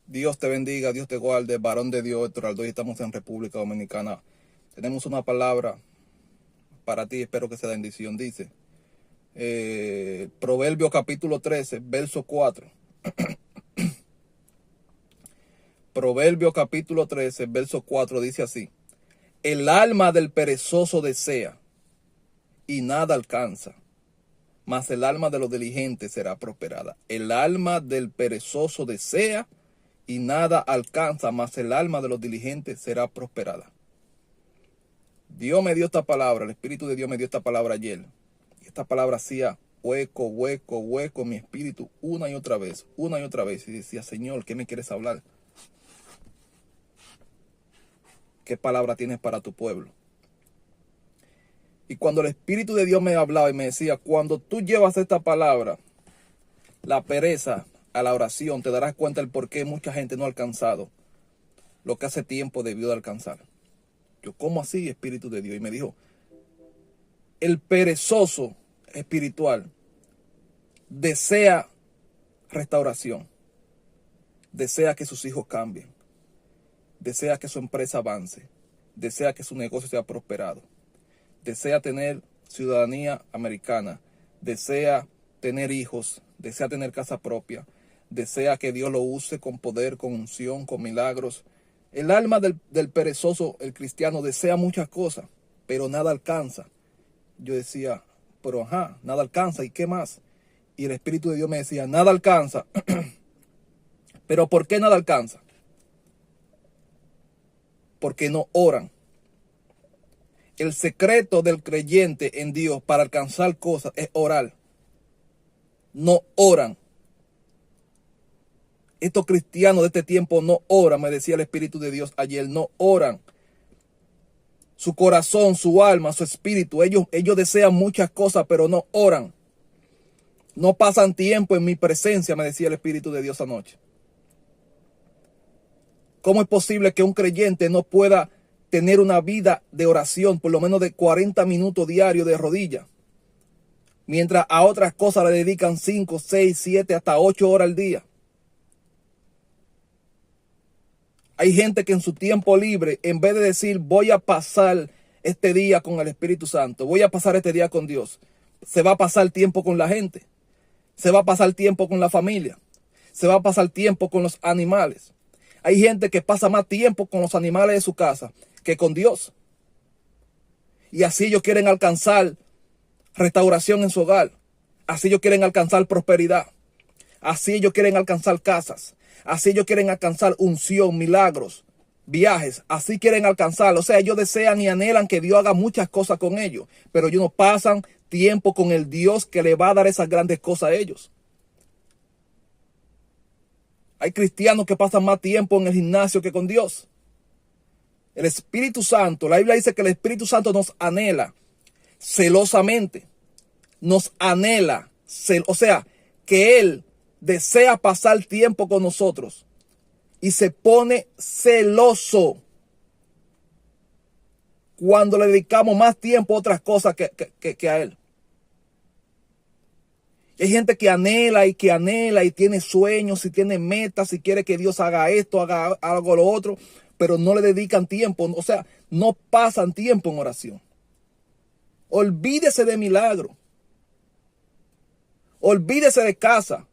Dios te bendiga, Dios te guarde, varón de Dios, Héctor Aldoy, estamos en República Dominicana. Tenemos una palabra para ti, espero que sea de bendición. Dice, Proverbio capítulo 13, verso 4. Proverbio capítulo 13, verso 4 dice así: el alma del perezoso desea y nada alcanza, mas el alma de los diligentes será prosperada. El alma del perezoso desea y nada alcanza, mas el alma de los diligentes será prosperada. Dios me dio esta palabra, el Espíritu de Dios me dio esta palabra ayer. Y esta palabra hacía hueco en mi espíritu una y otra vez. Y decía, Señor, ¿qué me quieres hablar? ¿Qué palabra tienes para tu pueblo? Y cuando el Espíritu de Dios me hablaba y me decía, cuando tú llevas esta palabra, la pereza a la oración, te darás cuenta del por qué mucha gente no ha alcanzado lo que hace tiempo debió de alcanzar. Yo, ¿cómo así, Espíritu de Dios? Y me dijo, el perezoso espiritual desea restauración, desea que sus hijos cambien, desea que su empresa avance, desea que su negocio sea prosperado, desea tener ciudadanía americana, desea tener hijos, desea tener casa propia, desea que Dios lo use con poder, con unción, con milagros. El alma del perezoso, el cristiano, desea muchas cosas, pero nada alcanza. Yo decía, pero nada alcanza, ¿y qué más? Y el Espíritu de Dios me decía, nada alcanza. ¿Pero por qué nada alcanza? Porque no oran. El secreto del creyente en Dios para alcanzar cosas es orar. No oran. Estos cristianos de este tiempo no oran, me decía el Espíritu de Dios ayer, no oran. Su corazón, su alma, su espíritu, ellos desean muchas cosas, pero no oran. No pasan tiempo en mi presencia, me decía el Espíritu de Dios anoche. ¿Cómo es posible que un creyente no pueda tener una vida de oración, por lo menos de 40 minutos diarios de rodillas, mientras a otras cosas le dedican 5, 6, 7, hasta 8 horas al día? Hay gente que en su tiempo libre, en vez de decir voy a pasar este día con el Espíritu Santo, voy a pasar este día con Dios, se va a pasar tiempo con la gente, se va a pasar tiempo con la familia, se va a pasar tiempo con los animales. Hay gente que pasa más tiempo con los animales de su casa que con Dios. Y así ellos quieren alcanzar restauración en su hogar. Así ellos quieren alcanzar prosperidad. Así ellos quieren alcanzar casas. Así ellos quieren alcanzar unción, milagros, viajes. Así quieren alcanzar. O sea, ellos desean y anhelan que Dios haga muchas cosas con ellos. Pero ellos no pasan tiempo con el Dios que le va a dar esas grandes cosas a ellos. Hay cristianos que pasan más tiempo en el gimnasio que con Dios. El Espíritu Santo, la Biblia dice que el Espíritu Santo nos anhela celosamente. Nos anhela, o sea, que Él desea pasar tiempo con nosotros y se pone celoso cuando le dedicamos más tiempo a otras cosas que a Él. Hay gente que anhela y tiene sueños y tiene metas y quiere que Dios haga esto, haga algo lo otro, pero no le dedican tiempo, o sea, no pasan tiempo en oración. Olvídese de milagro. Olvídese de casa.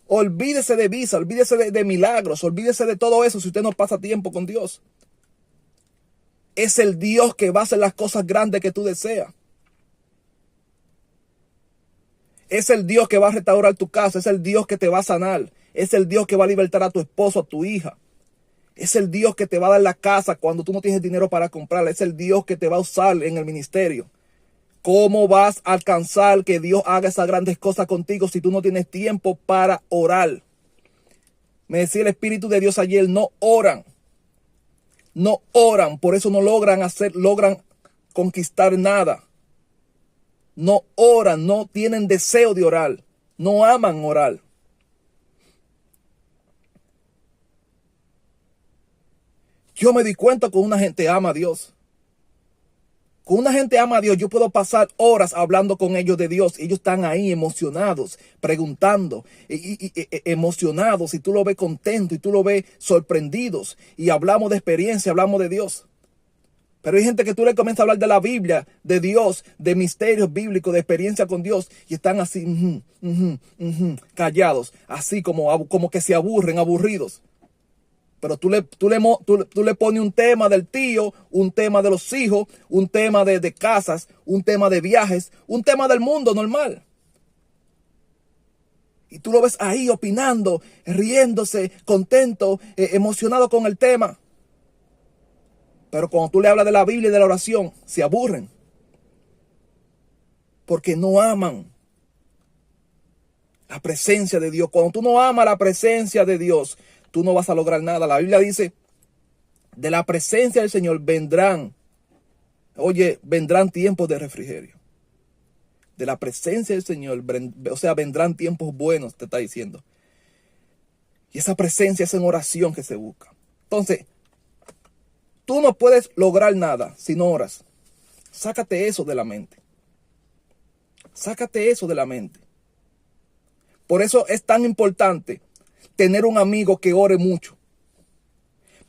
Olvídese de visa, olvídese de milagros, olvídese de todo eso si usted no pasa tiempo con Dios. Es el Dios que va a hacer las cosas grandes que tú deseas. Es el Dios que va a restaurar tu casa, es el Dios que te va a sanar, es el Dios que va a libertar a tu esposo, a tu hija. Es el Dios que te va a dar la casa cuando tú no tienes dinero para comprarla, es el Dios que te va a usar en el ministerio. ¿Cómo vas a alcanzar que Dios haga esas grandes cosas contigo si tú no tienes tiempo para orar? Me decía el Espíritu de Dios ayer, no oran. No oran, por eso no logran conquistar nada. No oran, no tienen deseo de orar, no aman orar. Yo me di cuenta que una gente ama a Dios. Con una gente ama a Dios, yo puedo pasar horas hablando con ellos de Dios. Ellos están ahí emocionados, preguntando, emocionados, y tú lo ves contento, y tú lo ves sorprendidos. Y hablamos de experiencia, hablamos de Dios. Pero hay gente que tú le comienzas a hablar de la Biblia, de Dios, de misterios bíblicos, de experiencia con Dios, y están así, callados, así como que se aburren, aburridos. Pero tú le pones un tema del tío, un tema de los hijos, un tema de casas, un tema de viajes, un tema del mundo normal. Y tú lo ves ahí opinando, riéndose, contento, emocionado con el tema. Pero cuando tú le hablas de la Biblia y de la oración, se aburren. Porque no aman la presencia de Dios. Cuando tú no amas la presencia de Dios, tú no vas a lograr nada. La Biblia dice, de la presencia del Señor vendrán tiempos de refrigerio. De la presencia del Señor, vendrán tiempos buenos, te está diciendo. Y esa presencia es en oración que se busca. Entonces, tú no puedes lograr nada si no oras. Sácate eso de la mente. Sácate eso de la mente. Por eso es tan importante tener un amigo que ore mucho.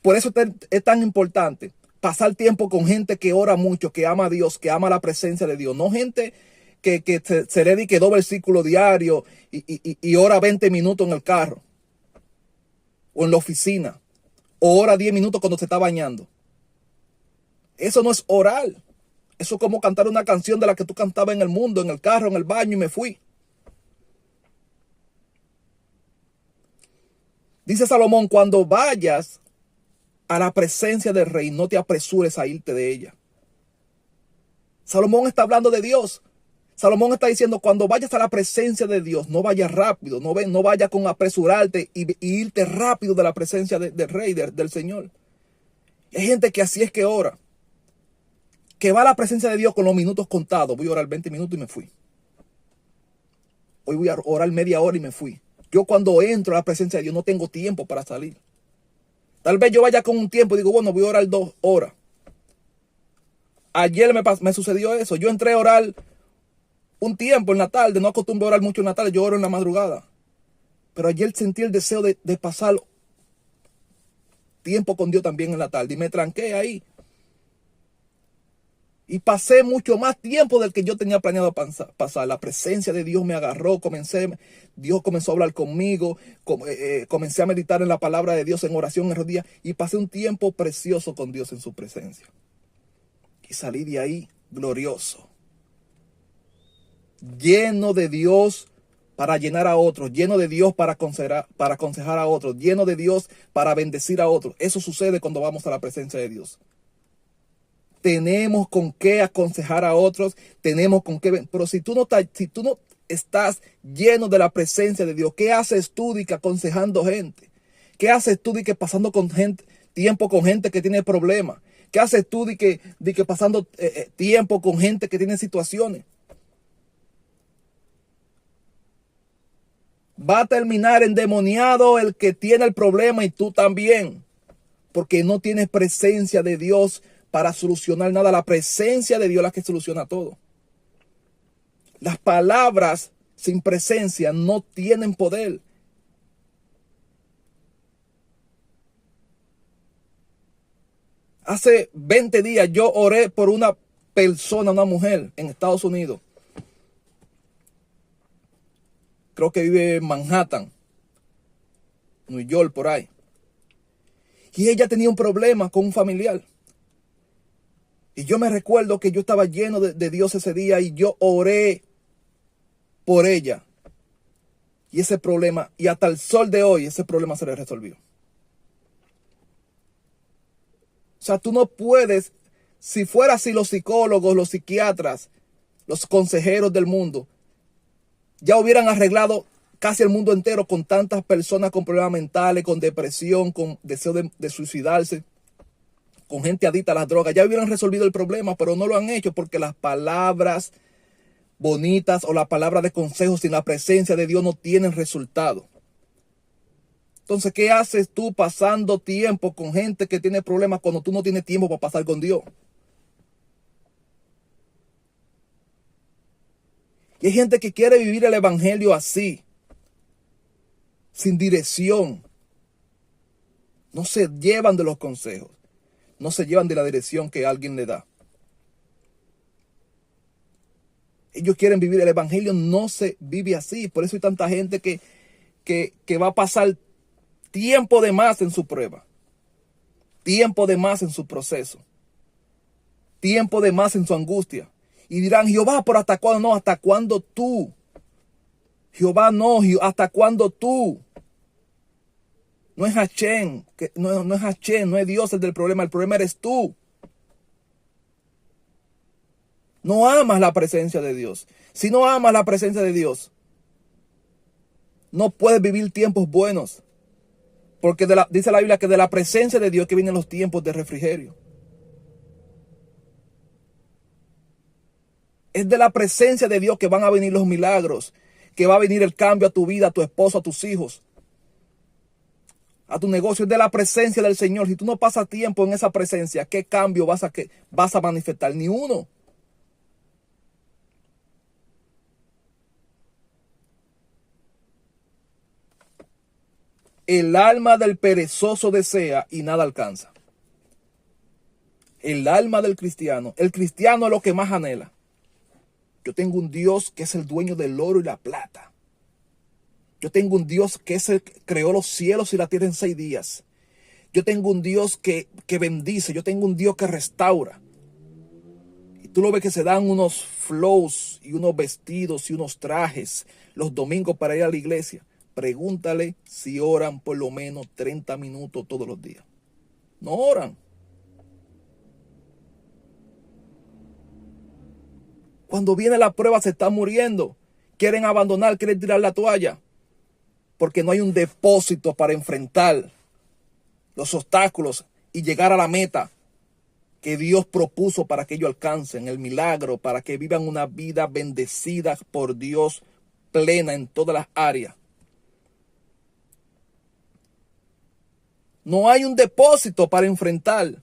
Por eso es tan importante pasar tiempo con gente que ora mucho, que ama a Dios, que ama la presencia de Dios. No gente que se dedique 2 versículos diarios y ora 20 minutos en el carro o en la oficina o ora 10 minutos cuando se está bañando. Eso no es orar. Eso es como cantar una canción de la que tú cantabas en el mundo, en el carro, en el baño, y me fui. Dice Salomón, cuando vayas a la presencia del rey, no te apresures a irte de ella. Salomón está hablando de Dios. Salomón está diciendo, cuando vayas a la presencia de Dios, no vayas rápido, no vayas con apresurarte y irte rápido de la presencia del rey, del Señor. Y hay gente que así es que ora. Que va a la presencia de Dios con los minutos contados. Voy a orar 20 minutos y me fui. Hoy voy a orar media hora y me fui. Yo cuando entro a la presencia de Dios no tengo tiempo para salir. Tal vez yo vaya con un tiempo y digo, bueno, voy a orar 2 horas. Ayer me sucedió eso. Yo entré a orar un tiempo en la tarde. No acostumbro a orar mucho en la tarde. Yo oro en la madrugada. Pero ayer sentí el deseo de pasar tiempo con Dios también en la tarde. Y me tranqué ahí. Y pasé mucho más tiempo del que yo tenía planeado pasar. La presencia de Dios me agarró. Dios comenzó a hablar conmigo. Comencé a meditar en la palabra de Dios en oración, en rodillas. Y pasé un tiempo precioso con Dios en su presencia. Y salí de ahí glorioso. Lleno de Dios para llenar a otros. Lleno de Dios para aconsejar a otros. Lleno de Dios para bendecir a otros. Eso sucede cuando vamos a la presencia de Dios. Tenemos con qué aconsejar a otros, tenemos con qué, pero si tú no estás lleno de la presencia de Dios, ¿qué haces tú de que aconsejando gente? ¿Qué haces tú de que pasando tiempo con gente que tiene problemas? ¿Qué haces tú de que pasando tiempo con gente que tiene situaciones? Va a terminar endemoniado el que tiene el problema y tú también, porque no tienes presencia de Dios para solucionar nada. La presencia de Dios es la que soluciona todo. Las palabras sin presencia no tienen poder. Hace 20 días yo oré por una persona, una mujer en Estados Unidos. Creo que vive en Manhattan, New York, por ahí. Y ella tenía un problema con un familiar. Y yo me recuerdo que yo estaba lleno de Dios ese día y yo oré por ella. Y ese problema, y hasta el sol de hoy, ese problema se le resolvió. O sea, tú no puedes, si fuera así los psicólogos, los psiquiatras, los consejeros del mundo, ya hubieran arreglado casi el mundo entero con tantas personas con problemas mentales, con depresión, con deseo de suicidarse, con gente adicta a las drogas. Ya hubieran resolvido el problema, pero no lo han hecho porque las palabras bonitas o la palabra de consejo sin la presencia de Dios no tienen resultado. Entonces, ¿qué haces tú pasando tiempo con gente que tiene problemas cuando tú no tienes tiempo para pasar con Dios? Y hay gente que quiere vivir el evangelio así, sin dirección. No se llevan de los consejos, no se llevan de la dirección que alguien le da. Ellos quieren vivir el evangelio, no se vive así. Por eso hay tanta gente que va a pasar tiempo de más en su prueba, tiempo de más en su proceso, tiempo de más en su angustia. Y dirán, Jehová, ¿pero hasta cuándo? No, ¿hasta cuándo tú? Jehová no, ¿hasta cuándo tú? No es Hashem, no es Hashem, no es Dios el problema eres tú. No amas la presencia de Dios. Si no amas la presencia de Dios, no puedes vivir tiempos buenos. Porque dice la Biblia que de la presencia de Dios que vienen los tiempos de refrigerio. Es de la presencia de Dios que van a venir los milagros, que va a venir el cambio a tu vida, a tu esposo, a tus hijos, a tu negocio. Es de la presencia del Señor. Si tú no pasas tiempo en esa presencia, ¿qué cambio vas a manifestar? Ni uno. El alma del perezoso desea y nada alcanza. El alma del cristiano. El cristiano es lo que más anhela. Yo tengo un Dios que es el dueño del oro y la plata. Yo tengo un Dios que es el que creó los cielos y la tierra en 6 días. Yo tengo un Dios que bendice. Yo tengo un Dios que restaura. Y tú lo ves que se dan unos flows y unos vestidos y unos trajes los domingos para ir a la iglesia. Pregúntale si oran por lo menos 30 minutos todos los días. No oran. Cuando viene la prueba se están muriendo. Quieren abandonar, quieren tirar la toalla. Porque no hay un depósito para enfrentar los obstáculos y llegar a la meta que Dios propuso para que ellos alcancen el milagro, para que vivan una vida bendecida por Dios, plena en todas las áreas. No hay un depósito para enfrentar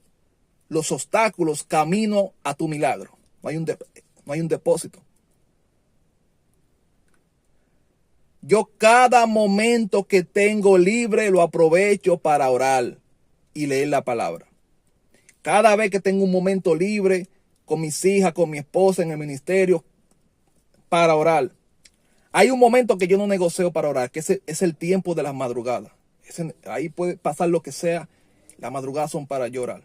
los obstáculos camino a tu milagro. No hay un depósito. Yo cada momento que tengo libre lo aprovecho para orar y leer la palabra. Cada vez que tengo un momento libre con mis hijas, con mi esposa en el ministerio, para orar. Hay un momento que yo no negocio para orar, que es el tiempo de las madrugadas. Ahí puede pasar lo que sea. Las madrugadas son para llorar.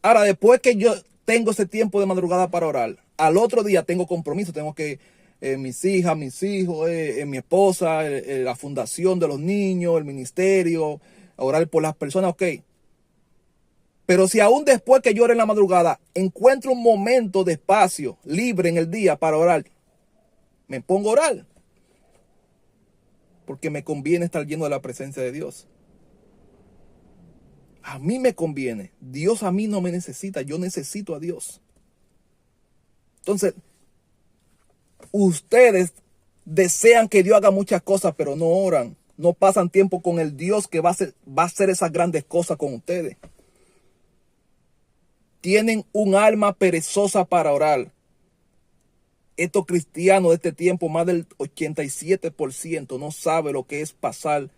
Ahora, después que yo tengo ese tiempo de madrugada para orar, al otro día tengo compromiso. Tengo que, mis hijas, mis hijos, mi esposa, la fundación de los niños, el ministerio, orar por las personas, ok. Pero si aún después que yo ore en la madrugada, encuentro un momento de espacio libre en el día para orar, me pongo a orar. Porque me conviene estar lleno de la presencia de Dios. A mí me conviene. Dios a mí no me necesita. Yo necesito a Dios. Entonces, ustedes desean que Dios haga muchas cosas, pero no oran. No pasan tiempo con el Dios que va a hacer esas grandes cosas con ustedes. Tienen un alma perezosa para orar. Estos cristianos de este tiempo, más del 87% no sabe lo que es pasar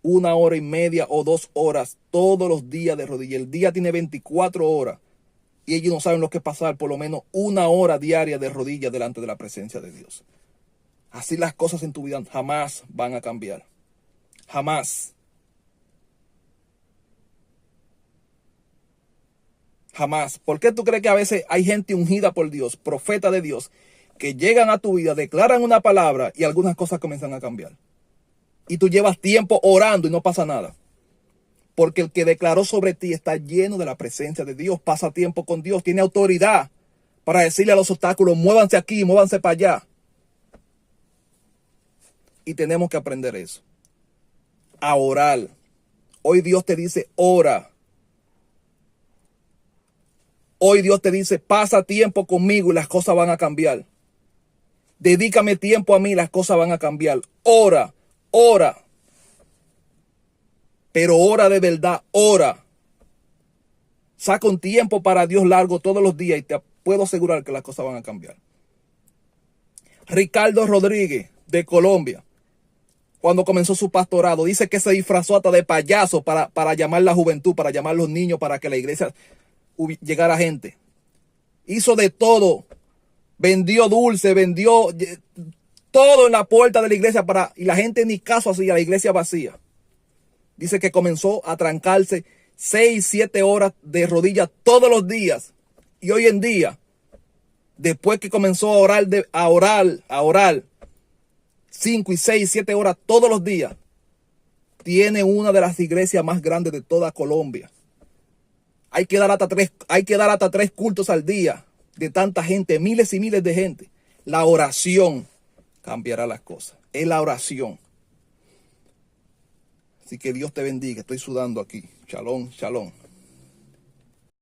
1 hora y media o 2 horas todos los días de rodillas. El día tiene 24 horas y ellos no saben lo que es pasar por lo menos 1 hora diaria de rodillas delante de la presencia de Dios. Así las cosas en tu vida jamás van a cambiar. Jamás. Jamás. ¿Por qué tú crees que a veces hay gente ungida por Dios, profeta de Dios, que llegan a tu vida, declaran una palabra y algunas cosas comienzan a cambiar? Y tú llevas tiempo orando y no pasa nada. Porque el que declaró sobre ti está lleno de la presencia de Dios, pasa tiempo con Dios, tiene autoridad para decirle a los obstáculos, muévanse aquí, muévanse para allá. Y tenemos que aprender eso. A orar. Hoy Dios te dice, ora. Hoy Dios te dice, pasa tiempo conmigo y las cosas van a cambiar. Dedícame tiempo a mí y las cosas van a cambiar. Ora, ora. Pero ora de verdad, ora. Saca un tiempo para Dios largo todos los días puedo asegurar que las cosas van a cambiar. Ricardo Rodríguez, de Colombia, cuando comenzó su pastorado, dice que se disfrazó hasta de payaso para llamar la juventud, para llamar a los niños, para que la iglesia llegara gente. Hizo de todo. Vendió dulce, vendió todo en la puerta de la iglesia y la gente ni caso hacía, la iglesia vacía. Dice que comenzó a trancarse 6, 7 horas de rodillas todos los días. Y hoy en día, después que comenzó a orar 5 y 6, 7 horas todos los días, tiene una de las iglesias más grandes de toda Colombia. Hay que dar hasta 3 cultos al día de tanta gente, miles y miles de gente. La oración cambiará las cosas. Es la oración. Así que Dios te bendiga. Estoy sudando aquí. Shalom, shalom.